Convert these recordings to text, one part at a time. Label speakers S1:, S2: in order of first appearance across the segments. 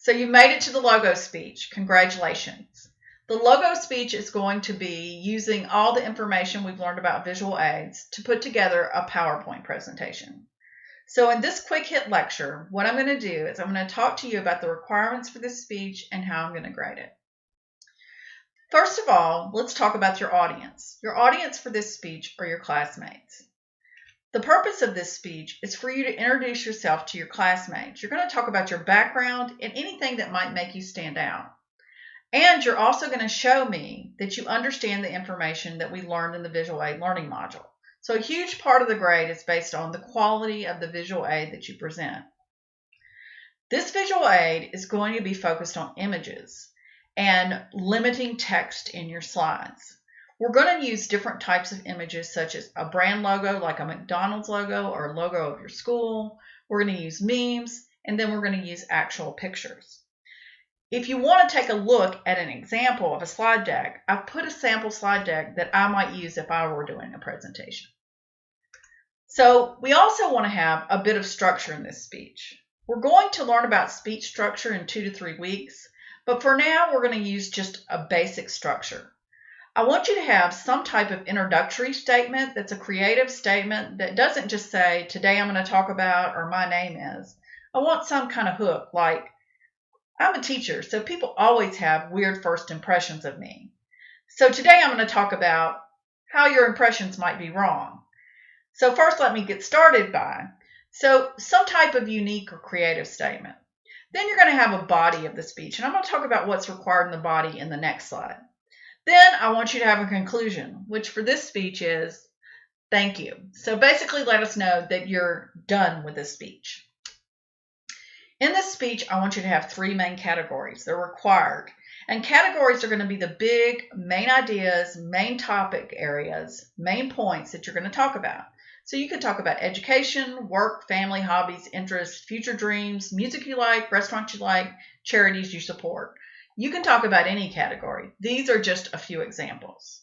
S1: So you made it to the logo speech. Congratulations. The logo speech is going to be using all the information we've learned about visual aids to put together a PowerPoint presentation. So in this quick hit lecture, what I'm going to do is I'm going to talk to you about the requirements for this speech and how I'm going to grade it. First of all, let's talk about your audience. Your audience for this speech are your classmates. The purpose of this speech is for you to introduce yourself to your classmates. You're going to talk about your background and anything that might make you stand out. And you're also going to show me that you understand the information that we learned in the visual aid learning module. So a huge part of the grade is based on the quality of the visual aid that you present. This visual aid is going to be focused on images and limiting text in your slides. We're going to use different types of images such as a brand logo like a McDonald's logo or a logo of your school. We're going to use memes, and then we're going to use actual pictures. If you want to take a look at an example of a slide deck, I've put a sample slide deck that I might use if I were doing a presentation. So we also want to have a bit of structure in this speech. We're going to learn about speech structure in 2 to 3 weeks, but for now we're going to use just a basic structure. I want you to have some type of introductory statement that's a creative statement that doesn't just say, today I'm going to talk about, or my name is. I want some kind of hook, like, I'm a teacher, so people always have weird first impressions of me. So today I'm going to talk about how your impressions might be wrong. So first let me get started by, so some type of unique or creative statement. Then you're going to have a body of the speech, and I'm going to talk about what's required in the body in the next slide. Then I want you to have a conclusion, which for this speech is, thank you. So basically let us know that you're done with this speech. In this speech, I want you to have 3 main categories. They're required. And categories are going to be the big main ideas, main topic areas, main points that you're going to talk about. So you can talk about education, work, family, hobbies, interests, future dreams, music you like, restaurants you like, charities you support. You can talk about any category. These are just a few examples.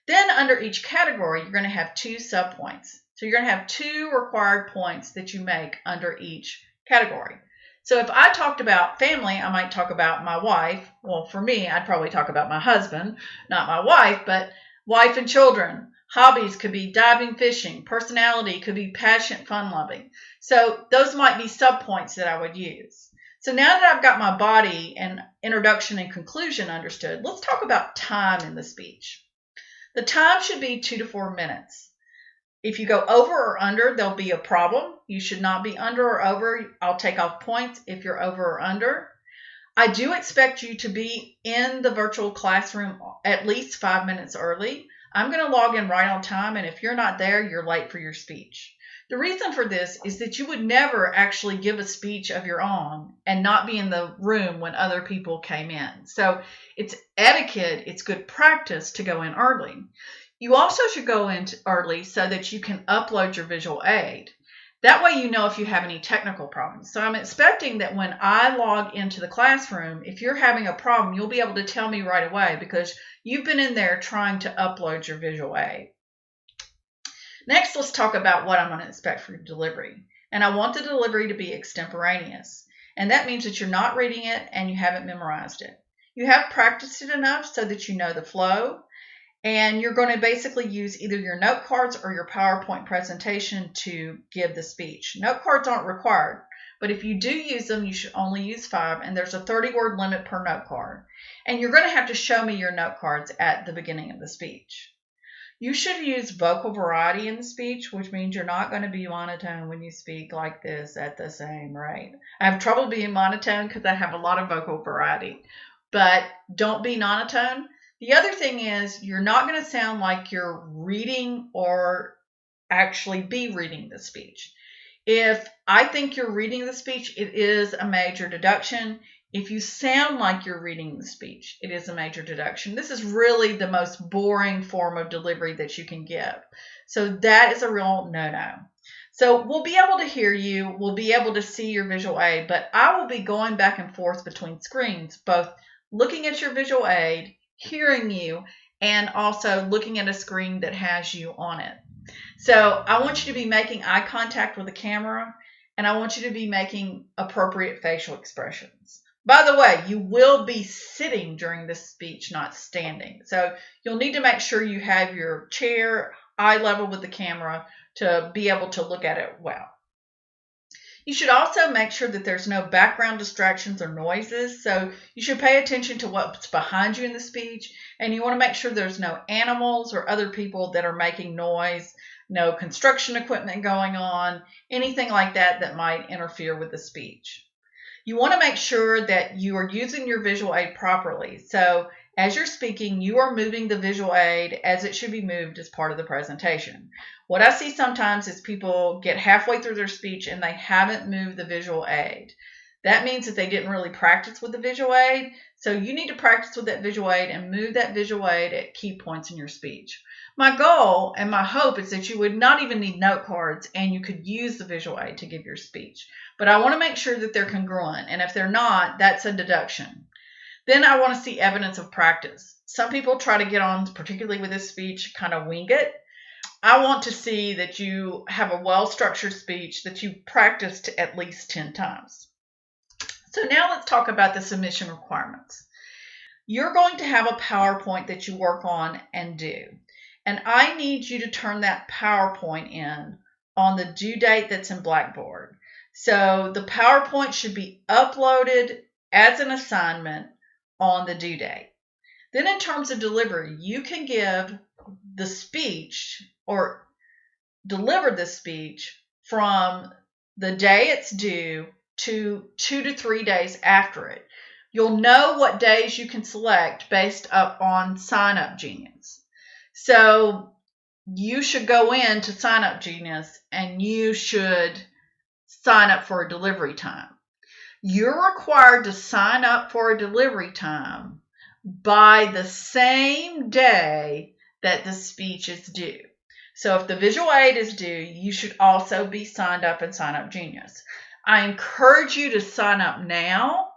S1: Then under each category, you're going to have 2 subpoints. So you're going to have 2 required points that you make under each category. So if I talked about family, I might talk about my wife. Well, for me, I'd probably talk about my husband, not my wife, but wife and children. Hobbies could be diving, fishing. Personality could be passionate, fun-loving. So those might be subpoints that I would use. So now that I've got my body and introduction and conclusion understood, let's talk about time in the speech. The time should be 2 to 4 minutes. If you go over or under, there'll be a problem. You should not be under or over. I'll take off points if you're over or under. I do expect you to be in the virtual classroom at least 5 minutes early. I'm going to log in right on time, and if you're not there, you're late for your speech. The reason for this is that you would never actually give a speech of your own and not be in the room when other people came in. So it's etiquette, it's good practice to go in early. You also should go in early so that you can upload your visual aid. That way you know if you have any technical problems. So I'm expecting that when I log into the classroom, if you're having a problem, you'll be able to tell me right away because you've been in there trying to upload your visual aid. Next, let's talk about what I'm going to expect for your delivery. And I want the delivery to be extemporaneous. And that means that you're not reading it and you haven't memorized it. You have practiced it enough so that you know the flow. And you're going to basically use either your note cards or your PowerPoint presentation to give the speech. Note cards aren't required, but if you do use them, you should only use 5, and there's a 30-word limit per note card. And you're going to have to show me your note cards at the beginning of the speech. You should use vocal variety in the speech, which means you're not going to be monotone when you speak like this at the same rate. I have trouble being monotone because I have a lot of vocal variety, but don't be monotone. The other thing is you're not going to sound like you're reading or actually be reading the speech. If I think you're reading the speech, it is a major deduction. If you sound like you're reading the speech, it is a major deduction. This is really the most boring form of delivery that you can give. So that is a real no-no. So we'll be able to hear you. We'll be able to see your visual aid, but I will be going back and forth between screens, both looking at your visual aid, hearing you, and also looking at a screen that has you on it. So I want you to be making eye contact with the camera, and I want you to be making appropriate facial expressions. By the way, you will be sitting during this speech, not standing. So you'll need to make sure you have your chair eye level with the camera to be able to look at it well. You should also make sure that there's no background distractions or noises. So you should pay attention to what's behind you in the speech, and you want to make sure there's no animals or other people that are making noise, no construction equipment going on, anything like that that might interfere with the speech. You want to make sure that you are using your visual aid properly. So as you're speaking, you are moving the visual aid as it should be moved as part of the presentation. What I see sometimes is people get halfway through their speech and they haven't moved the visual aid. That means that they didn't really practice with the visual aid. So you need to practice with that visual aid and move that visual aid at key points in your speech. My goal and my hope is that you would not even need note cards and you could use the visual aid to give your speech. But I want to make sure that they're congruent, and if they're not, that's a deduction. Then I want to see evidence of practice. Some people try to get on, particularly with this speech, kind of wing it. I want to see that you have a well-structured speech that you practiced at least 10 times. So now let's talk about the submission requirements. You're going to have a PowerPoint that you work on and do. And I need you to turn that PowerPoint in on the due date that's in Blackboard. So the PowerPoint should be uploaded as an assignment on the due date. Then in terms of delivery, you can give the speech or deliver the speech from the day it's due to 2 to 3 days after it. You'll know what days you can select based up on Sign Up Genius. So you should go in to Sign Up Genius and you should sign up for a delivery time. You're required to sign up for a delivery time by the same day that the speech is due. So if the visual aid is due, you should also be signed up in Sign Up Genius. I encourage you to sign up now,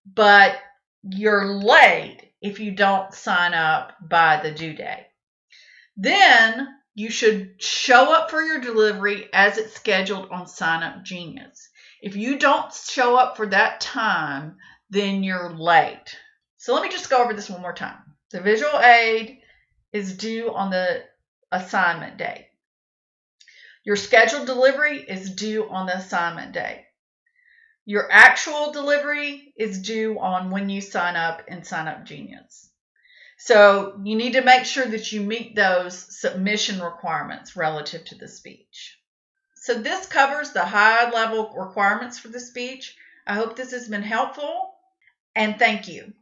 S1: but you're late if you don't sign up by the due date. Then you should show up for your delivery as it's scheduled on Sign Up Genius. If you don't show up for that time, then you're late. So let me just go over this one more time. The visual aid is due on the assignment date. Your scheduled delivery is due on the assignment date. Your actual delivery is due on when you sign up in Sign Up Genius. So you need to make sure that you meet those submission requirements relative to the speech. So this covers the high-level requirements for the speech. I hope this has been helpful, and thank you.